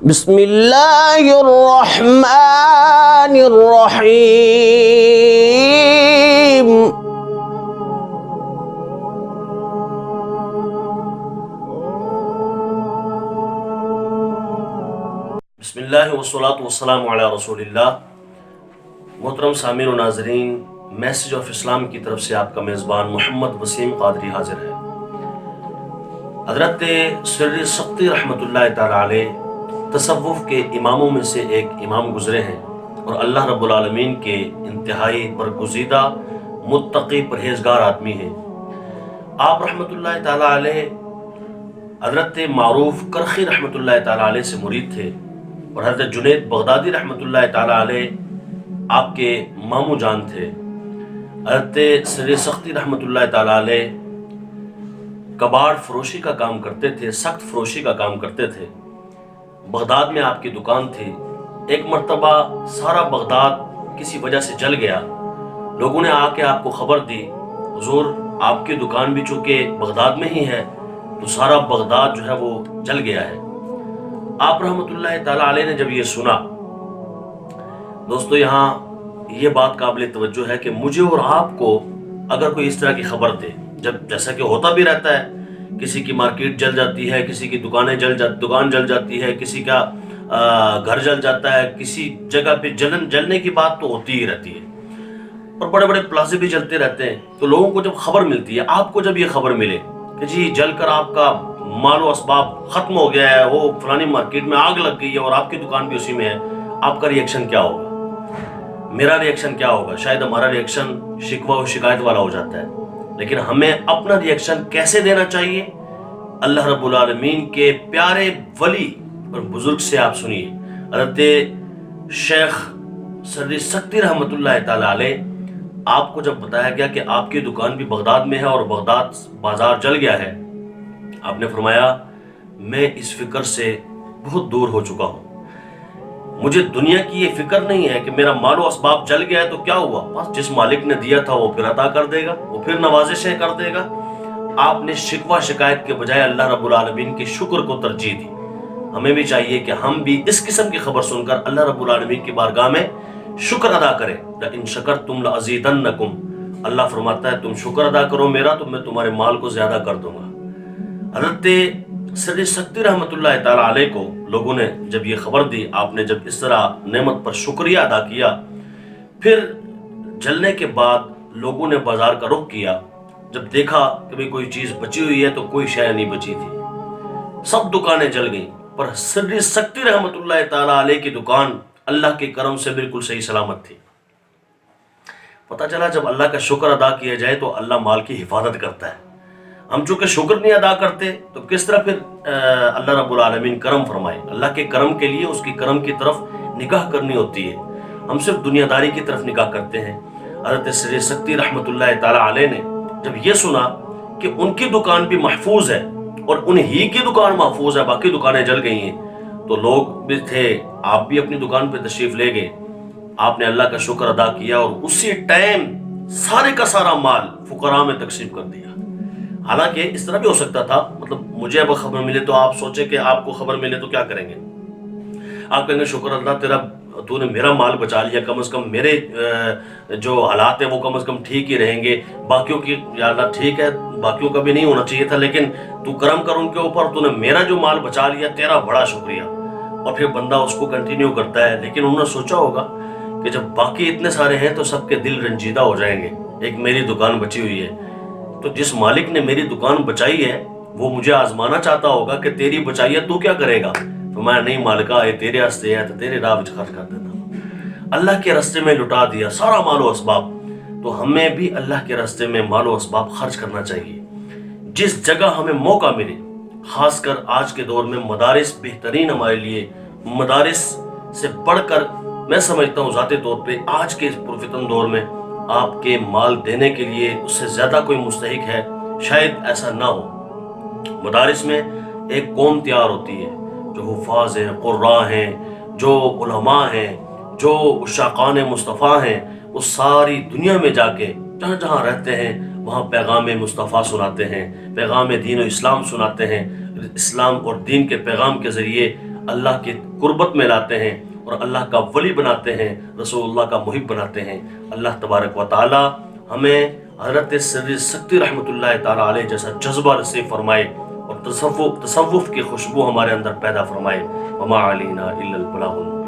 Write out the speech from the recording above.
بسم اللہ الرحمن الرحیم. بسم اللہ والصلاة والسلام علی رسول اللہ. محترم سامعین و ناظرین، میسج آف اسلام کی طرف سے آپ کا میزبان محمد وسیم قادری حاضر ہے. حضرت سر سختی رحمۃ اللہ تعالی علیہ تصوف کے اماموں میں سے ایک امام گزرے ہیں اور اللہ رب العالمین کے انتہائی برگزیدہ متقی پرہیزگار آدمی ہیں. آپ رحمۃ اللہ تعالی علیہ حضرت معروف کرخی رحمۃ اللہ تعالی علیہ سے مرید تھے اور حضرت جنید بغدادی رحمۃ اللہ تعالی علیہ آپ کے ماموں جان تھے. حضرت سر سختی رحمۃ اللہ تعالی علیہ کباڑ فروشی کا کام کرتے تھے، سخت فروشی کا کام کرتے تھے. بغداد میں آپ کی دکان تھی. ایک مرتبہ سارا بغداد کسی وجہ سے جل گیا. لوگوں نے آ کے آپ کو خبر دی، حضور آپ کی دکان بھی چونکہ بغداد میں ہی ہے تو سارا بغداد جو ہے وہ جل گیا ہے. آپ رحمۃ اللہ تعالی علیہ نے جب یہ سنا، دوستو یہاں یہ بات قابل توجہ ہے کہ مجھے اور آپ کو اگر کوئی اس طرح کی خبر دے، جیسا کہ ہوتا بھی رہتا ہے، کسی کی مارکیٹ جل جاتی ہے، کسی کی دکان جل جاتی ہے، کسی کا گھر جل جاتا ہے، کسی جگہ پہ جلنے کی بات تو ہوتی ہی رہتی ہے اور بڑے بڑے پلازے بھی جلتے رہتے ہیں. تو لوگوں کو جب خبر ملتی ہے، آپ کو جب یہ خبر ملے کہ جی جل کر آپ کا مال و اسباب ختم ہو گیا ہے، وہ فلانی مارکیٹ میں آگ لگ گئی ہے اور آپ کی دکان بھی اسی میں ہے، آپ کا ری ایکشن کیا ہوگا؟ میرا ری ایکشن کیا ہوگا؟ شاید ہمارا ری ایکشن شکوہ و شکایت والا ہو جاتا ہے. لیکن ہمیں اپنا ری ایکشن کیسے دینا چاہیے؟ اللہ رب العالمین کے پیارے ولی اور بزرگ سے آپ سنیے. حضرت شیخ سر سختی رحمۃ اللہ تعالی علیہ آپ کو جب بتایا گیا کہ آپ کی دکان بھی بغداد میں ہے اور بغداد بازار جل گیا ہے، آپ نے فرمایا میں اس فکر سے بہت دور ہو چکا ہوں. مجھے دنیا کی یہ فکر نہیں ہے کہ میرا مال و اسباب جل گیا ہے تو کیا ہوا، بس جس مالک نے دیا تھا وہ پھر عطا کر دے گا، وہ پھر نوازشیں کر دے گا. آپ نے شکوہ شکایت کے بجائے اللہ رب العالمین کے شکر کو ترجیح دی. ہمیں بھی چاہیے کہ ہم بھی اس قسم کی خبر سن کر اللہ رب العالمین کی بارگاہ میں شکر ادا کریں. لَإِن شَكَرْتُمْ لَأَزِيدَنَّكُمْ. اللہ فرماتا ہے تم شکر ادا کرو میرا تو میں تمہارے مال کو زیادہ کر دوں گا. حضرت سر سختی رحمۃ اللہ تعالی علیہ کو لوگوں نے جب یہ خبر دی، آپ نے جب اس طرح نعمت پر شکریہ ادا کیا، پھر جلنے کے بعد لوگوں نے بازار کا رخ کیا. جب دیکھا کہ کوئی چیز بچی ہوئی ہے تو کوئی شے نہیں بچی تھی، سب دکانیں جل گئیں، پر سر سختی رحمۃ اللہ تعالی علیہ کی دکان اللہ کے کرم سے بالکل صحیح سلامت تھی. پتہ چلا جب اللہ کا شکر ادا کیا جائے تو اللہ مال کی حفاظت کرتا ہے. ہم چونکہ شکر نہیں ادا کرتے تو کس طرح پھر اللہ رب العالمین کرم فرمائے؟ اللہ کے کرم کے لیے اس کی کرم کی طرف نگاہ کرنی ہوتی ہے. ہم صرف دنیا داری کی طرف نگاہ کرتے ہیں. حضرت سر سختی رحمۃ اللہ تعالی علیہ نے جب یہ سنا کہ ان کی دکان بھی محفوظ ہے اور انہی کی دکان محفوظ ہے، باقی دکانیں جل گئی ہیں، تو لوگ بھی تھے، آپ بھی اپنی دکان پہ تشریف لے گئے. آپ نے اللہ کا شکر ادا کیا اور اسی ٹائم سارے کا سارا مال فقراء میں تقسیم کر دیا. حالانکہ اس طرح بھی ہو سکتا تھا، مطلب مجھے اب خبر ملے تو آپ سوچیں کہ آپ کو خبر ملے تو کیا کریں گے؟ آپ کہیں گے شکر اللہ تو نے میرا مال بچا لیا، کم از کم میرے جو حالات ہیں وہ کم از کم ٹھیک ہی رہیں گے. باقیوں کی یا اللہ ٹھیک ہے، باقیوں کا بھی نہیں ہونا چاہیے تھا، لیکن تو کرم کر ان کے اوپر، تو نے میرا جو مال بچا لیا، تیرا بڑا شکریہ. اور پھر بندہ اس کو کنٹینیو کرتا ہے. لیکن انہوں نے سوچا ہوگا کہ جب باقی اتنے سارے ہیں تو سب کے دل رنجیدہ ہو جائیں گے، ایک میری دکان بچی ہوئی ہے. تو جس مالک نے میری دکان بچائی ہے وہ مجھے آزمانا چاہتا ہوگا کہ تیری بچائی ہے تو کیا کرے گا؟ فرمایا نہیں مالکا، یہ تیرے راستے ہے تو تیرے راہ وچ خرچ کر دیتا. اللہ کے راستے میں لٹا دیا سارا مال و اسباب. تو ہمیں بھی اللہ کے راستے میں مال و اسباب خرچ کرنا چاہیے. جس جگہ ہمیں موقع ملے، خاص کر آج کے دور میں مدارس بہترین ہمارے لیے. مدارس سے بڑھ کر میں سمجھتا ہوں ذاتی طور پہ آج کے پرفتن دور میں آپ کے مال دینے کے لیے اس سے زیادہ کوئی مستحق ہے شاید ایسا نہ ہو. مدارس میں ایک قوم تیار ہوتی ہے جو حفاظ ہیں، قراء ہیں، جو علماء ہیں، جو عشاقان مصطفیٰ ہیں. وہ ساری دنیا میں جا کے جہاں جہاں رہتے ہیں وہاں پیغام مصطفیٰ سناتے ہیں، پیغام دین و اسلام سناتے ہیں. اسلام اور دین کے پیغام کے ذریعے اللہ کی قربت میں لاتے ہیں اور اللہ کا ولی بناتے ہیں، رسول اللہ کا محب بناتے ہیں۔ اللہ تبارک و تعالی ہمیں حضرت سر سکتی رحمۃ اللہ تعالی علیہ جیسا جذبہ نصیب فرمائے اور تصوف کی خوشبو ہمارے اندر پیدا فرمائے۔ وما علینا الا البلاغ۔